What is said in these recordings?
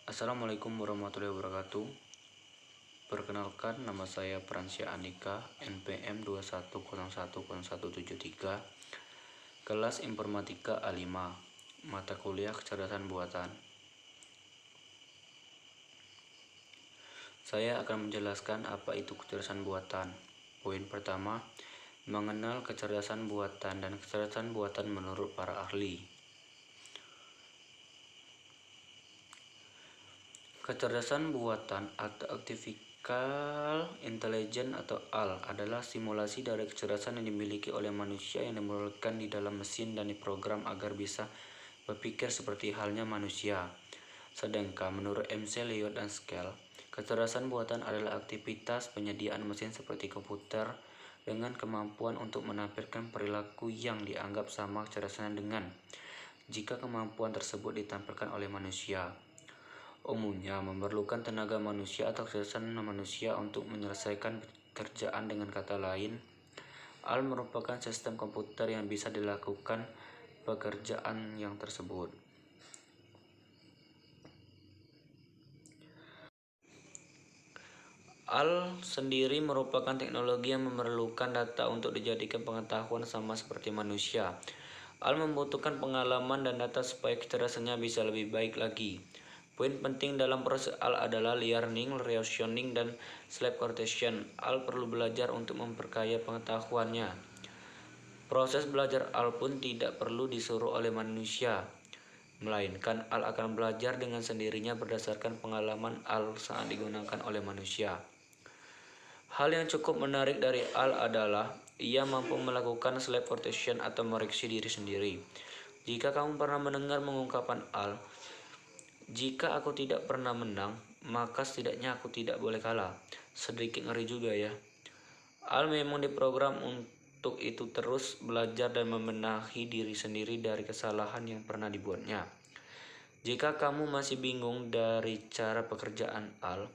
Assalamualaikum warahmatullahi wabarakatuh. Perkenalkan, nama saya Pransya Andika, NPM 21010173, kelas Informatika A5, mata kuliah Kecerdasan Buatan. Saya akan menjelaskan apa itu kecerdasan buatan. Poin pertama, mengenal kecerdasan buatan dan kecerdasan buatan menurut para ahli. Kecerdasan buatan atau artificial intelligence atau AL adalah simulasi dari kecerdasan yang dimiliki oleh manusia yang dimodalkan di dalam mesin dan diprogram agar bisa berpikir seperti halnya manusia. Sedangkan menurut MC Eliot dan Skell, kecerdasan buatan adalah aktivitas penyediaan mesin seperti komputer dengan kemampuan untuk menampilkan perilaku yang dianggap sama kecerdasan dengan jika kemampuan tersebut ditampilkan oleh manusia. Umumnya memerlukan tenaga manusia atau kecerdasan manusia untuk menyelesaikan pekerjaan. Dengan kata lain, AL merupakan sistem komputer yang bisa dilakukan pekerjaan yang tersebut. AL sendiri merupakan teknologi yang memerlukan data untuk dijadikan pengetahuan sama seperti manusia. AL membutuhkan pengalaman dan data supaya kecerdasannya bisa lebih baik lagi. Poin penting dalam proses AL adalah learning, reasoning, dan self-correction. AL perlu belajar untuk memperkaya pengetahuannya. Proses belajar AL pun tidak perlu disuruh oleh manusia, melainkan AL akan belajar dengan sendirinya berdasarkan pengalaman AL saat digunakan oleh manusia. Hal yang cukup menarik dari AL adalah ia mampu melakukan self-correction atau mereaksi diri sendiri. Jika kamu pernah mendengar mengungkapan AL, jika aku tidak pernah menang, maka setidaknya aku tidak boleh kalah. Sedikit ngeri juga ya. AL memang diprogram untuk itu, terus belajar dan membenahi diri sendiri dari kesalahan yang pernah dibuatnya. Jika kamu masih bingung dari cara pekerjaan AL,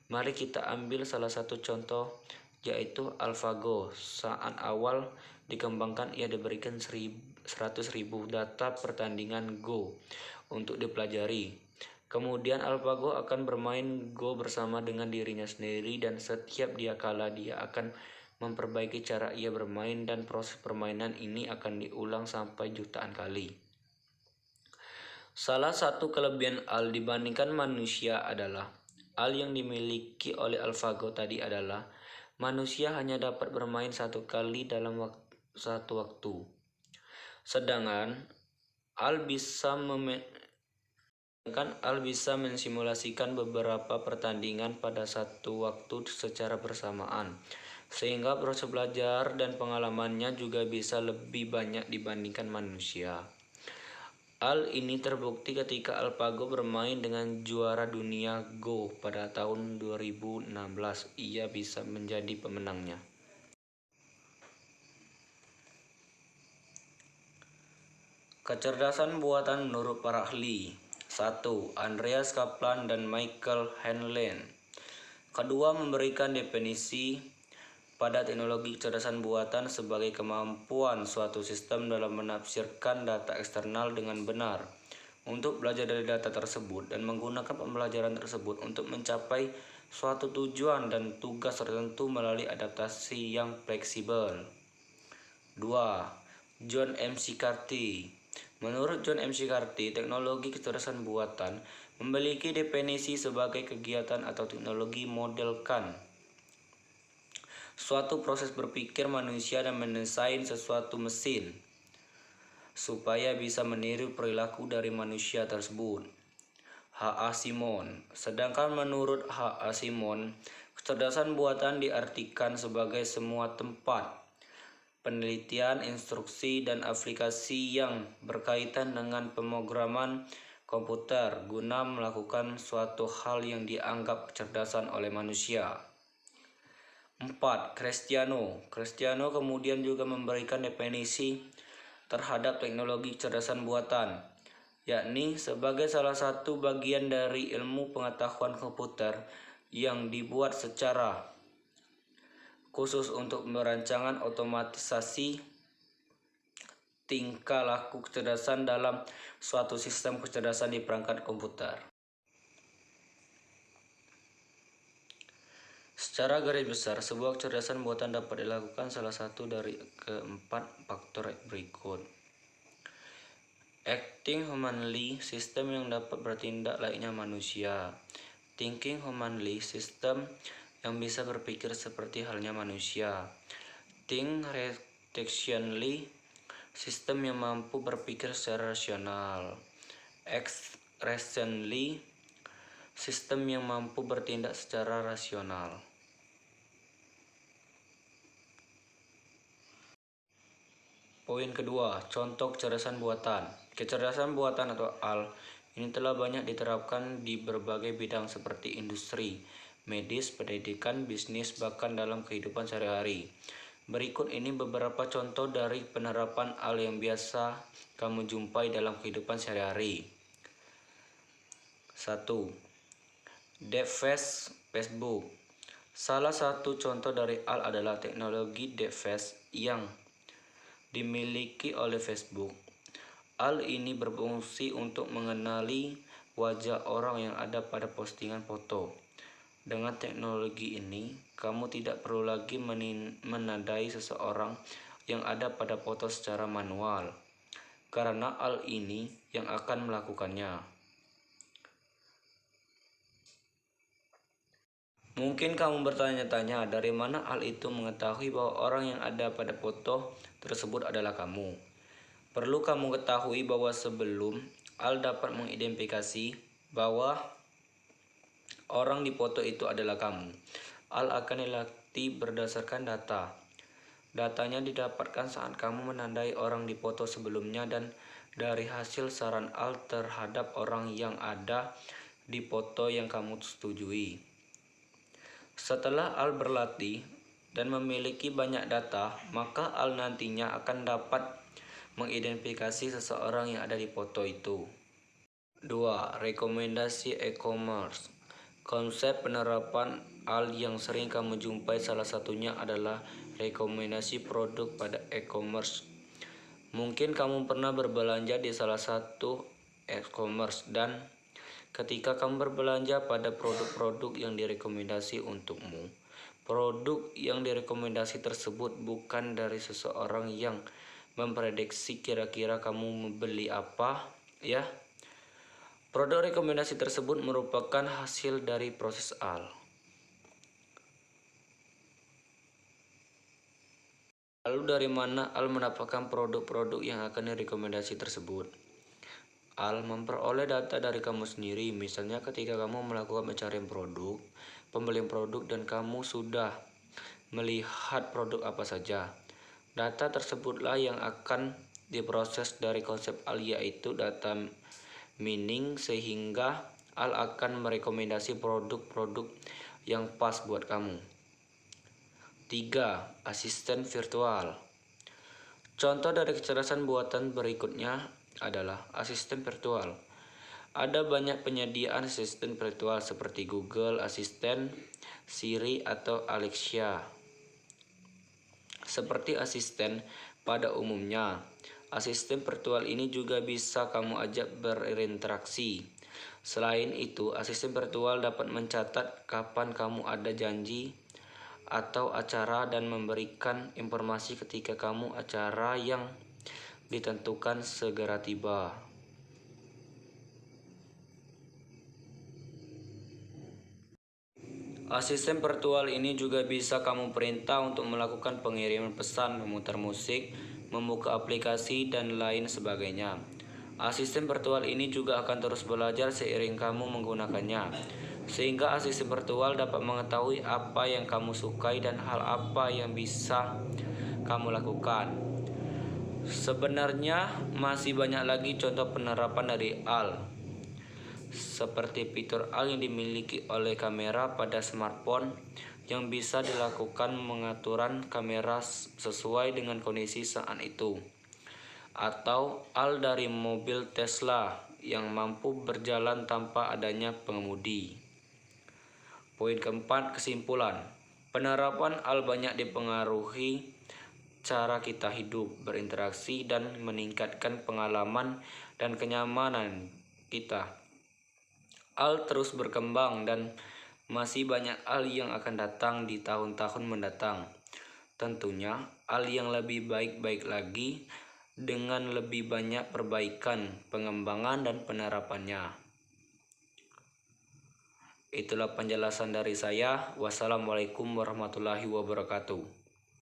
mari kita ambil salah satu contoh, yaitu AlphaGo. Saat awal dikembangkan, ia diberikan 100.000 data pertandingan Go untuk dipelajari. Kemudian AlphaGo akan bermain Go bersama dengan dirinya sendiri, dan setiap dia kalah, dia akan memperbaiki cara ia bermain, dan proses permainan ini akan diulang sampai jutaan kali. Salah satu kelebihan AL dibandingkan manusia adalah AL yang dimiliki oleh AlphaGo tadi adalah manusia hanya dapat bermain satu kali dalam satu waktu. Sedangkan AL bisa mensimulasikan beberapa pertandingan pada satu waktu secara bersamaan, sehingga proses belajar dan pengalamannya juga bisa lebih banyak dibandingkan manusia. AL ini terbukti ketika AlphaGo bermain dengan juara dunia Go pada tahun 2016. Ia bisa menjadi pemenangnya. Kecerdasan buatan menurut para ahli. 1. Andreas Kaplan dan Michael Henlein. Kedua, memberikan definisi pada teknologi kecerdasan buatan sebagai kemampuan suatu sistem dalam menafsirkan data eksternal dengan benar, untuk belajar dari data tersebut dan menggunakan pembelajaran tersebut untuk mencapai suatu tujuan dan tugas tertentu melalui adaptasi yang fleksibel. 2. John McCarthy. Menurut John McCarthy, teknologi kecerdasan buatan memiliki definisi sebagai kegiatan atau teknologi modelkan suatu proses berpikir manusia dan mendesain sesuatu mesin supaya bisa meniru perilaku dari manusia tersebut. H.A. Simon. Sedangkan menurut H.A. Simon, kecerdasan buatan diartikan sebagai semua tempat penelitian, instruksi, dan aplikasi yang berkaitan dengan pemrograman komputer guna melakukan suatu hal yang dianggap kecerdasan oleh manusia. 4. Cristiano kemudian juga memberikan definisi terhadap teknologi kecerdasan buatan, yakni sebagai salah satu bagian dari ilmu pengetahuan komputer yang dibuat secara khusus untuk merancangan otomatisasi tingkah laku kecerdasan dalam suatu sistem kecerdasan di perangkat komputer. Secara garis besar, sebuah kecerdasan buatan dapat dilakukan salah satu dari keempat faktor berikut. Acting humanly, sistem yang dapat bertindak layaknya manusia. Thinking humanly, sistem yang bisa berpikir seperti halnya manusia. Think rationally, sistem yang mampu berpikir secara rasional. Act rationally, sistem yang mampu bertindak secara rasional. Poin kedua, contoh kecerdasan buatan. Kecerdasan buatan atau AL ini telah banyak diterapkan di berbagai bidang seperti industri, medis, pendidikan, bisnis, bahkan dalam kehidupan sehari-hari. Berikut ini beberapa contoh dari penerapan AL yang biasa kamu jumpai dalam kehidupan sehari-hari. 1. Deepfake Facebook. Salah satu contoh dari AL adalah teknologi deepfake yang dimiliki oleh Facebook. AL ini berfungsi untuk mengenali wajah orang yang ada pada postingan foto. Dengan teknologi ini, kamu tidak perlu lagi menandai seseorang yang ada pada foto secara manual, karena AL ini yang akan melakukannya. Mungkin kamu bertanya-tanya dari mana AL itu mengetahui bahwa orang yang ada pada foto tersebut adalah kamu. Perlu kamu ketahui bahwa sebelum AL dapat mengidentifikasi bahwa orang di foto itu adalah kamu, AL akan dilatih berdasarkan data. Datanya didapatkan saat kamu menandai orang di foto sebelumnya dan dari hasil saran AL terhadap orang yang ada di foto yang kamu setujui. Setelah AL berlatih dan memiliki banyak data, maka AL nantinya akan dapat mengidentifikasi seseorang yang ada di foto itu. 2. Rekomendasi e-commerce. Konsep penerapan AL yang sering kamu jumpai salah satunya adalah rekomendasi produk pada e-commerce. Mungkin kamu pernah berbelanja di salah satu e-commerce dan ketika kamu berbelanja pada produk-produk yang direkomendasi untukmu, produk yang direkomendasi tersebut bukan dari seseorang yang memprediksi kira-kira kamu membeli apa, ya. Produk rekomendasi tersebut merupakan hasil dari proses AL. Lalu dari mana AL mendapatkan produk-produk yang akan direkomendasi tersebut? AL memperoleh data dari kamu sendiri, misalnya ketika kamu melakukan pencarian produk, pembelian produk dan kamu sudah melihat produk apa saja. Data tersebutlah yang akan diproses dari konsep AL, yaitu data mining, sehingga AL akan merekomendasi produk-produk yang pas buat kamu. 3. Asisten virtual. Contoh dari kecerdasan buatan berikutnya adalah asisten virtual. Ada banyak penyediaan asisten virtual seperti Google Assistant, Siri, atau Alexa. Seperti asisten pada umumnya, asisten virtual ini juga bisa kamu ajak berinteraksi. Selain itu, asisten virtual dapat mencatat kapan kamu ada janji atau acara dan memberikan informasi ketika kamu acara yang ditentukan segera tiba. Asisten virtual ini juga bisa kamu perintah untuk melakukan pengiriman pesan, memutar musik, membuka aplikasi, dan lain sebagainya. Asisten virtual ini juga akan terus belajar seiring kamu menggunakannya, sehingga asisten virtual dapat mengetahui apa yang kamu sukai dan hal apa yang bisa kamu lakukan. Sebenarnya masih banyak lagi contoh penerapan dari AL, seperti fitur AL yang dimiliki oleh kamera pada smartphone yang bisa dilakukan pengaturan kamera sesuai dengan kondisi saat itu, atau AL dari mobil Tesla yang mampu berjalan tanpa adanya pengemudi. Poin keempat, kesimpulan. Penerapan AL banyak dipengaruhi cara kita hidup, berinteraksi, dan meningkatkan pengalaman dan kenyamanan kita. AL terus berkembang dan Masih banyak hal yang akan datang di tahun-tahun mendatang. Tentunya hal yang lebih baik-baik lagi dengan lebih banyak perbaikan, pengembangan, dan penerapannya. Itulah penjelasan dari saya. Wassalamualaikum warahmatullahi wabarakatuh.